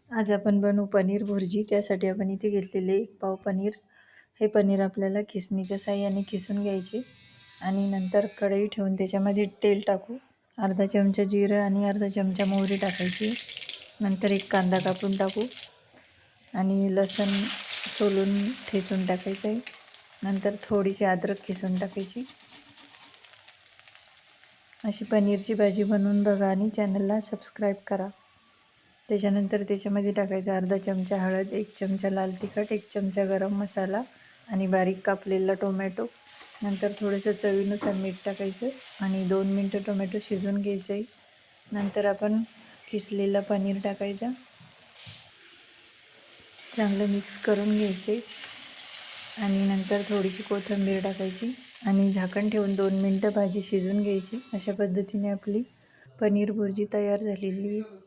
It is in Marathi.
आज आपण बनवू पनीर भुर्जी. त्यासाठी आपण इथे घेतलेले 1 पाव पनीर. हे पनीर आपल्याला खिसणीच्या साहाय्याने खिसून घ्यायचे आणि नंतर कढई ठेवून त्याच्यामध्ये तेल टाकू. अर्धा चमचा जिरं आणि अर्धा चमचा मोहरी टाकायची. नंतर 1 कांदा कापून टाकू आणि लसूण सोलून ठेचून टाकायचं आहे. नंतर थोडीशी अद्रक खिसून टाकायची. अशी पनीरची भाजी बनवून बघा आणि चॅनलला सबस्क्राईब करा. त्याच्यानंतर त्याच्यामध्ये टाकायचं अर्धा चमचा हळद, 1 चमचा लाल तिखट, 1 चमचा गरम मसाला आणि बारीक कापलेला टोमॅटो. नंतर थोडंसं चवीनुसार मीठ टाकायचं आणि 2 मिनटं टोमॅटो शिजवून घ्यायचं आहे. नंतर आपण किसलेला पनीर टाकायचा. चांगलं मिक्स करून घ्यायचे आणि नंतर थोडीशी कोथिंबीर टाकायची आणि झाकण ठेवून 2 मिनटं भाजी शिजवून घ्यायची. अशा पद्धतीने आपली पनीर भुर्जी तयार झालेली आहे.